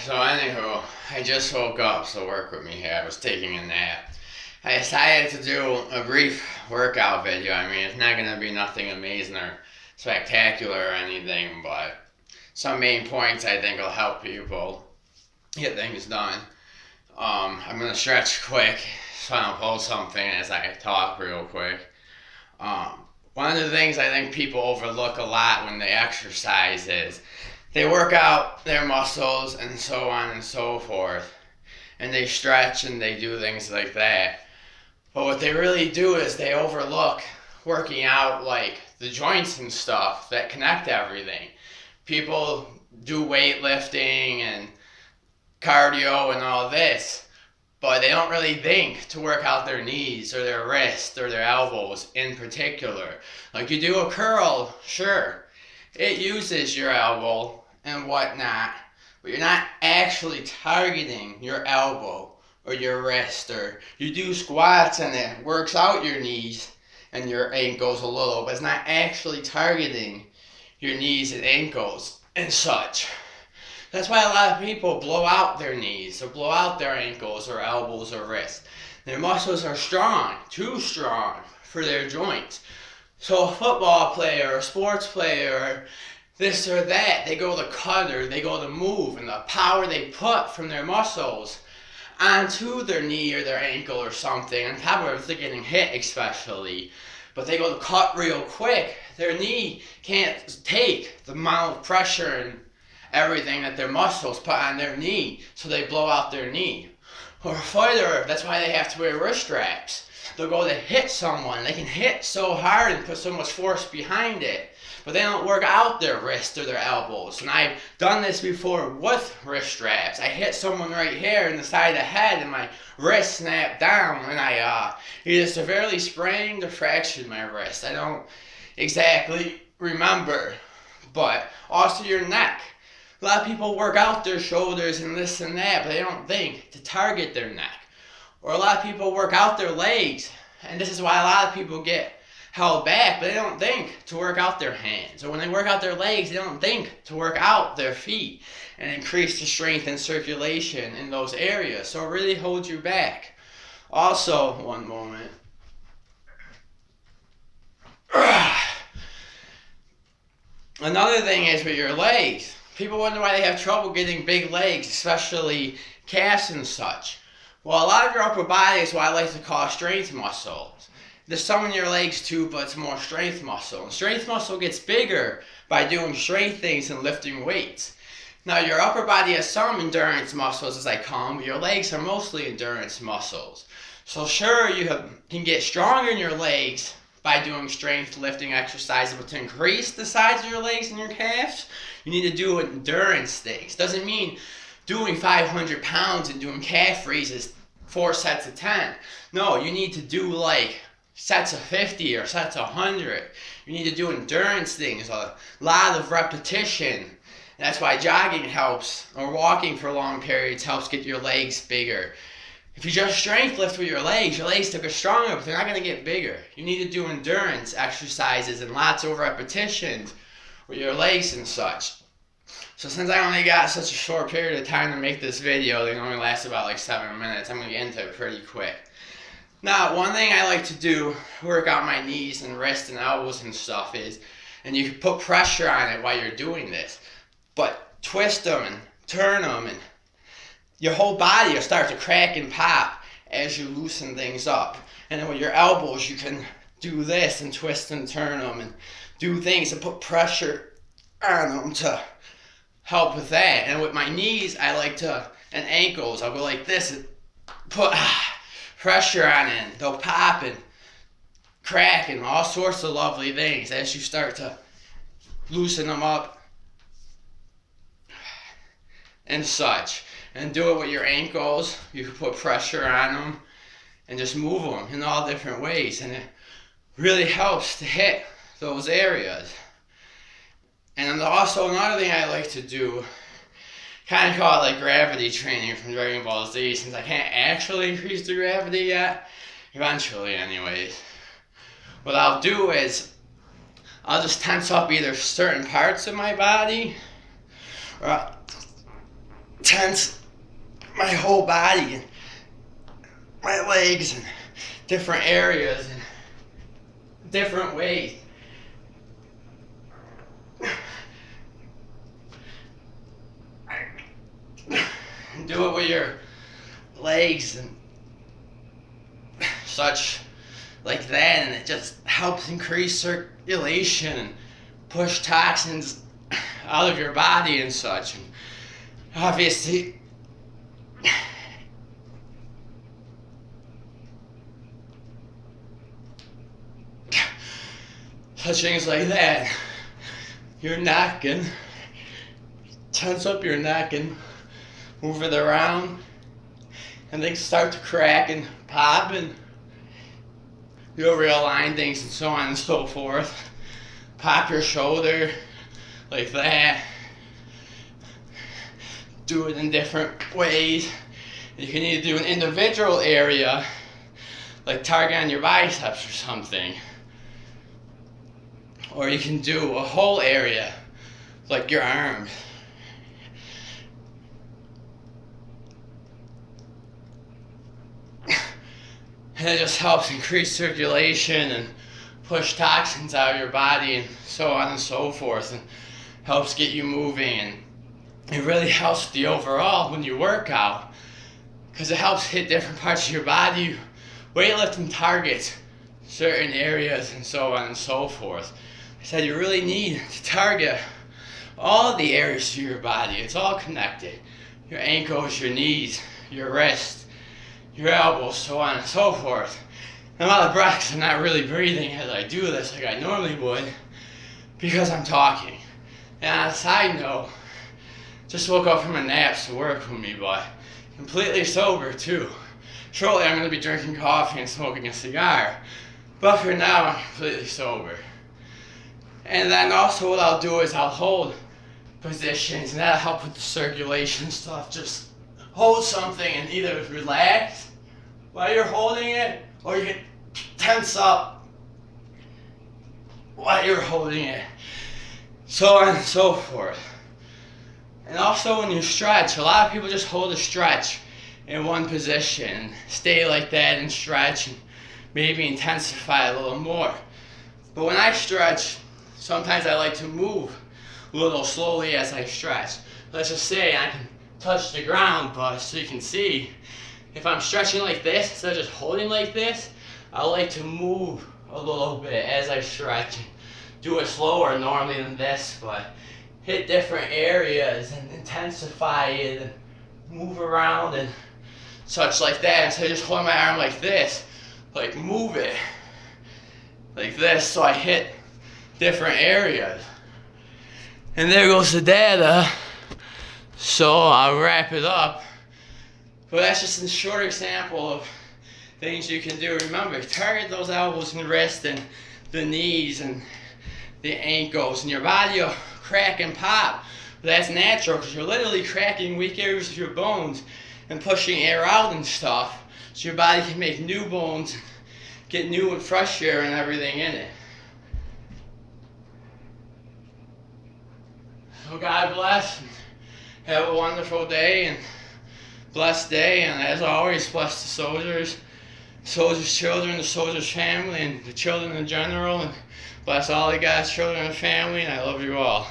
So anywho, I just woke up, so work with me here. I was taking a nap. I decided to do a brief workout video. I mean, it's not going to be nothing amazing or spectacular or anything, but some main points I think will help people get things done. I'm going to stretch quick, so I don't pull something as I talk real quick. One of the things I think people overlook a lot when they exercise is they work out their muscles and so on and so forth, and they stretch and they do things like that. But what they really do is they overlook working out like the joints and stuff that connect everything. People do weightlifting and cardio and all this, but they don't really think to work out their knees or their wrists or their elbows in particular. Like you do a curl, sure, it uses your elbow and whatnot, but you're not actually targeting your elbow or your wrist. Or you do squats and it works out your knees and your ankles a little, but it's not actually targeting your knees and ankles and such. That's why a lot of people blow out their knees or blow out their ankles or elbows or wrists. Their muscles are strong, too strong for their joints. So a football player or a sports player or this or that, they go to cut or they go to move, and the power they put from their muscles onto their knee or their ankle or something, on top of it, if they're getting hit especially, but they go to cut real quick, their knee can't take the amount of pressure and everything that their muscles put on their knee, so they blow out their knee. Or a fighter, that's why they have to wear wrist straps. They'll go to hit someone, they can hit so hard and put so much force behind it, but they don't work out their wrists or their elbows. And I've done this before with wrist straps. I hit someone right here in the side of the head and my wrist snapped down, and I either severely sprained or fractured my wrist. I don't exactly remember. But also your neck. A lot of people work out their shoulders and this and that, but they don't think to target their neck. Or a lot of people work out their legs, and this is why a lot of people get held back, but they don't think to work out their hands. Or when they work out their legs, they don't think to work out their feet and increase the strength and circulation in those areas. So it really holds you back. Also, one moment. Another thing is with your legs. People wonder why they have trouble getting big legs, especially calves and such. Well, a lot of your upper body is what I like to call strength muscles. There's some in your legs too, but it's more strength muscle. And strength muscle gets bigger by doing strength things and lifting weights. Now, your upper body has some endurance muscles, as I call them, but your legs are mostly endurance muscles. So sure, you can get stronger in your legs by doing strength lifting exercises, but to increase the size of your legs and your calves, you need to do endurance things. Doesn't mean doing 500 pounds and doing calf raises 4 sets of 10. No, you need to do like sets of 50 or sets of 100. You need to do endurance things, a lot of repetition. That's why jogging helps, or walking for long periods helps get your legs bigger. If you just strength lift with your legs will get stronger, but they're not going to get bigger. You need to do endurance exercises and lots of repetitions with your legs and such. So since I only got such a short period of time to make this video, they only last about like 7 minutes, I'm going to get into it pretty quick. Now, one thing I like to do, work out my knees and wrists and elbows and stuff is, and you can put pressure on it while you're doing this, but twist them and turn them, and your whole body will start to crack and pop as you loosen things up. And then with your elbows, you can do this and twist and turn them and do things and put pressure on them to help with that. And with my knees, I like to, and ankles, I'll go like this and put pressure on it. And they'll pop and crack and all sorts of lovely things as you start to loosen them up and such. And do it with your ankles. You can put pressure on them and just move them in all different ways. And it really helps to hit those areas. And also another thing I like to do, kind of call it like gravity training from Dragon Ball Z, since I can't actually increase the gravity yet, eventually anyways. What I'll do is, I'll just tense up either certain parts of my body, or tense my whole body and my legs and different areas and different ways. And do it with your legs and such like that, and it just helps increase circulation and push toxins out of your body and such. And obviously, such things like that. Your neck, and tense up your neck and move it around, and things start to crack and pop, and you'll realign things and so on and so forth. Pop your shoulder like that. Do it in different ways. You can either do an individual area, like target on your biceps or something, or you can do a whole area, like your arms. And it just helps increase circulation and push toxins out of your body and so on and so forth, and helps get you moving. And it really helps the overall when you work out, because it helps hit different parts of your body. Weightlifting targets certain areas and so on and so forth. I said you really need to target all the areas of your body. It's all connected. Your ankles, your knees, your wrists, your elbows, so on and so forth. I'm out of breath because I'm not really breathing as I do this like I normally would, because I'm talking. And on a side note, just woke up from a nap to work with me, but completely sober too. Shortly I'm going to be drinking coffee and smoking a cigar, but for now I'm completely sober. And then also what I'll do is I'll hold positions, and that'll help with the circulation stuff. Just hold something and either relax while you're holding it, or you can tense up while you're holding it, so on and so forth. And also when you stretch, a lot of people just hold a stretch in one position, stay like that and stretch and maybe intensify a little more. But when I stretch, sometimes I like to move a little slowly as I stretch. Let's just say I can touch the ground, but so you can see, if I'm stretching like this, instead of just holding like this, I like to move a little bit as I stretch. Do it slower normally than this, but hit different areas and intensify it and move around and such like that. Instead of just holding my arm like this, like move it like this so I hit different areas. And there goes the data, so I'll wrap it up. But that's just a short example of things you can do. Remember, target those elbows and wrists and the knees and the ankles, and your body will crack and pop. But that's natural, because you're literally cracking weak areas of your bones and pushing air out and stuff, so your body can make new bones, get new and fresh air and everything in it. So God bless, and have a wonderful day and blessed day, and as always, bless the soldiers, soldiers' children, the soldiers' family, and the children in general, and bless all of God's children and family, and I love you all.